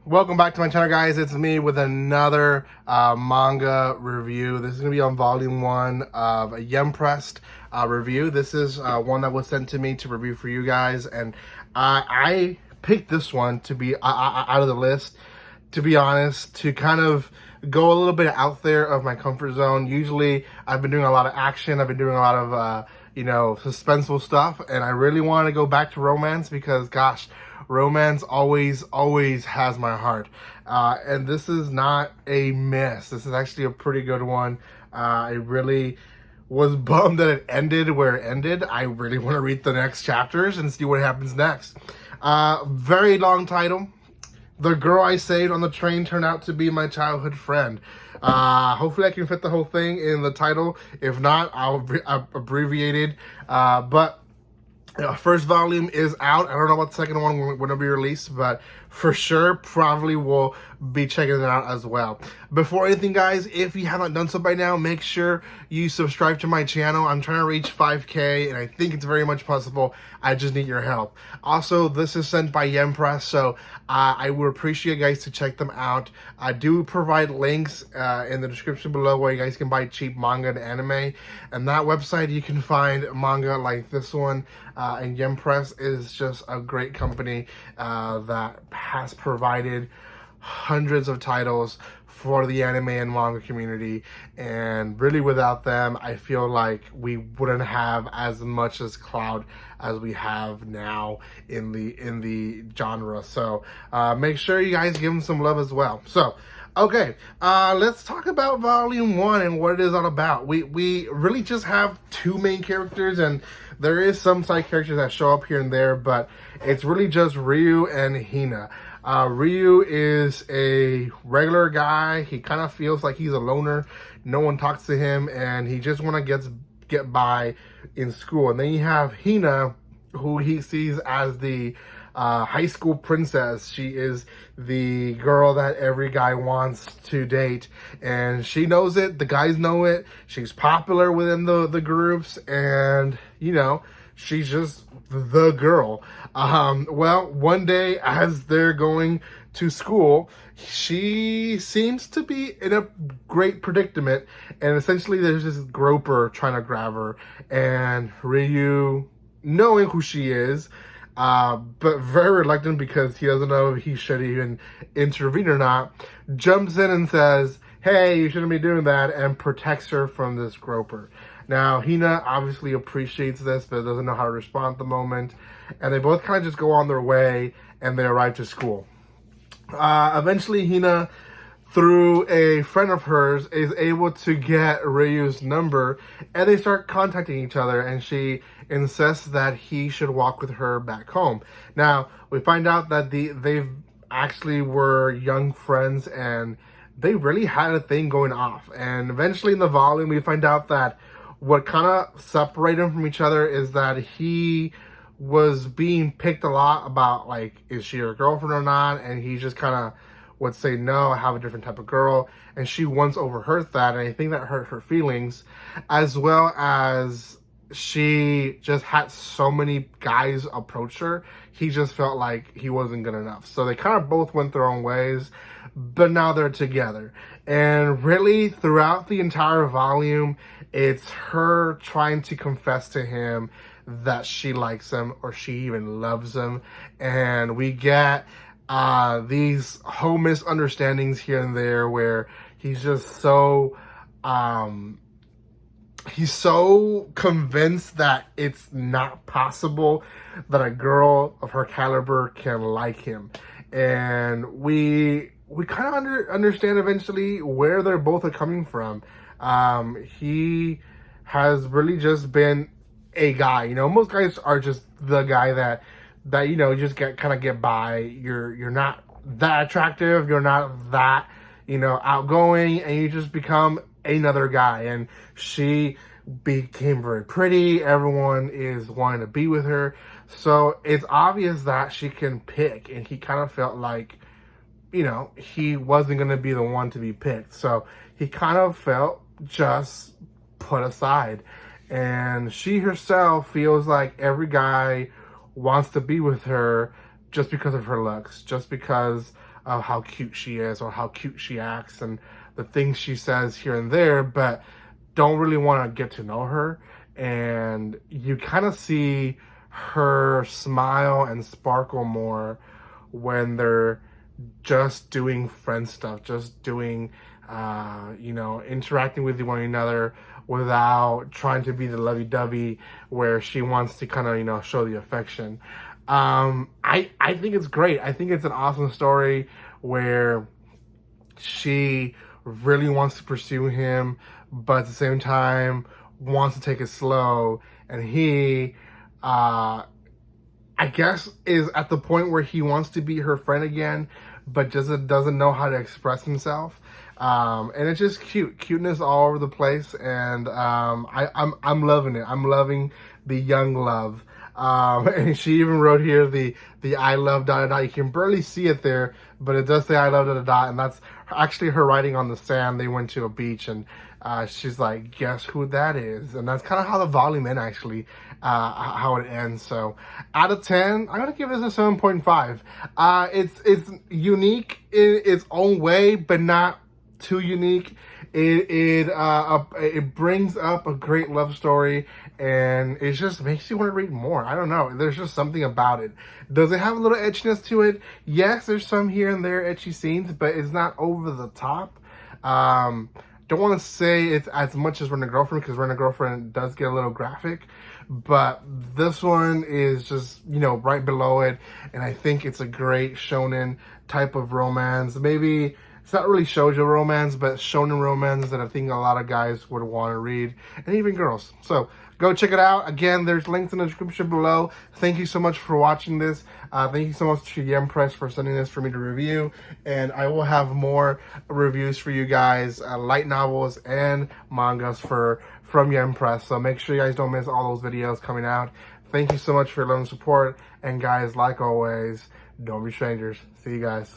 Welcome back to my channel, guys. It's me with another manga review. This is going to be on volume 1 of a Yempressed review. This is one that was sent to me to review for you guys, and I picked this one to be out of the list, to be honest, to kind of go a little bit out there of my comfort zone. Usually I've been doing a lot of action, I've been doing a lot of suspenseful stuff, and I really want to go back to romance because, gosh, romance always has my heart. And this is not a miss. This is actually a pretty good one. I really was bummed that it ended where it ended. I really want to read the next chapters and see what happens next. Very long title. The girl I saved on the train turned out to be my childhood friend. Hopefully I can fit the whole thing in the title. If not, I'll abbreviate it. But first volume is out. I don't know about the second one when it'll be released, but for sure, probably will be checking it out as well. Before anything, guys, if you haven't done so by now, make sure you subscribe to my channel. I'm trying to reach 5K, and I think it's very much possible. I just need your help. Also, this is sent by Yempress, so I would appreciate you guys to check them out. I do provide links in the description below where you guys can buy cheap manga and anime. And that website, you can find manga like this one. And Yempress is just a great company that has provided hundreds of titles for the anime and manga community, and really without them I feel like we wouldn't have as much as clout as we have now in the genre. So make sure you guys give them some love as well. So okay, let's talk about volume 1 and what it is all about. We really just have two main characters, and there is some side characters that show up here and there, but it's really just Ryu and Hina. Ryu is a regular guy. He kind of feels like he's a loner. No one talks to him, and he just want to get by in school. And then you have Hina, who he sees as the high school princess. She is the girl that every guy wants to date, and she knows it. The guys know it. She's popular within the groups, and she's just the girl. Well, one day as they're going to school, she seems to be in a great predicament, and essentially there's this groper trying to grab her, and Ryu, knowing who she is, but very reluctant because he doesn't know if he should even intervene or not, jumps in and says, "Hey, you shouldn't be doing that," and protects her from this groper. Now, Hina obviously appreciates this, but doesn't know how to respond at the moment. And they both kind of just go on their way, and they arrive to school. Eventually, Hina, through a friend of hers, is able to get Ryu's number, and they start contacting each other, and she insists that he should walk with her back home. Now, we find out that they've actually were young friends, and they really had a thing going off. And eventually in the volume, we find out that what kind of separated them from each other is that he was being picked a lot about, like, is she your girlfriend or not? And he just kind of would say, no, I have a different type of girl. And she once overheard that, and I think that hurt her feelings, as well as she just had so many guys approach her. He just felt like he wasn't good enough. So they kind of both went their own ways, but now they're together. And really, throughout the entire volume, it's her trying to confess to him that she likes him, or she even loves him. And we get these whole misunderstandings here and there where he's just so he's so convinced that it's not possible that a girl of her caliber can like him. And we kind of understand eventually where they're both are coming from. He has really just been a guy. Most guys are just the guy that you just get by. You're not that attractive. You're not that outgoing, and you just become another guy. And she became very pretty. Everyone is wanting to be with her. So it's obvious that she can pick, and he kind of felt like, he wasn't going to be the one to be picked. So he kind of felt just put aside. And she herself feels like every guy wants to be with her just because of her looks, just because of how cute she is or how cute she acts and the things she says here and there, but don't really want to get to know her. And you kind of see her smile and sparkle more when they're just doing friend stuff, just doing, interacting with one another without trying to be the lovey-dovey where she wants to kind of, show the affection. I think it's great. I think it's an awesome story where she really wants to pursue him, but at the same time wants to take it slow. And he, I guess, is at the point where he wants to be her friend again, but doesn't know how to express himself. And it's just cuteness all over the place, and I'm loving it. I'm loving the young love. And she even wrote here the I love ... You can barely see it there, but it does say I love ... And that's actually her writing on the sand. They went to a beach, and she's like, guess who that is? And that's kind of how the volume ends, actually, how it ends. So out of 10, I'm gonna give this a 7.5. It's unique in its own way, but not too unique. It brings up a great love story, and it just makes you want to read more. I don't know. There's just something about it. Does it have a little etchiness to it? Yes, there's some here and there etchy scenes, but it's not over the top. Don't want to say it's as much as Rent a Girlfriend, because Rent a Girlfriend does get a little graphic, but this one is just, right below it, and I think it's a great shonen type of romance. Maybe it's not really shoujo romance, but shonen romance that I think a lot of guys would want to read, and even girls. So go check it out. Again, there's links in the description below. Thank you so much for watching this. Thank you so much to Yem Press for sending this for me to review, and I will have more reviews for you guys, light novels and mangas from Yem Press. So make sure you guys don't miss all those videos coming out. Thank you so much for your love and support, and guys, like always, don't be strangers. See you guys.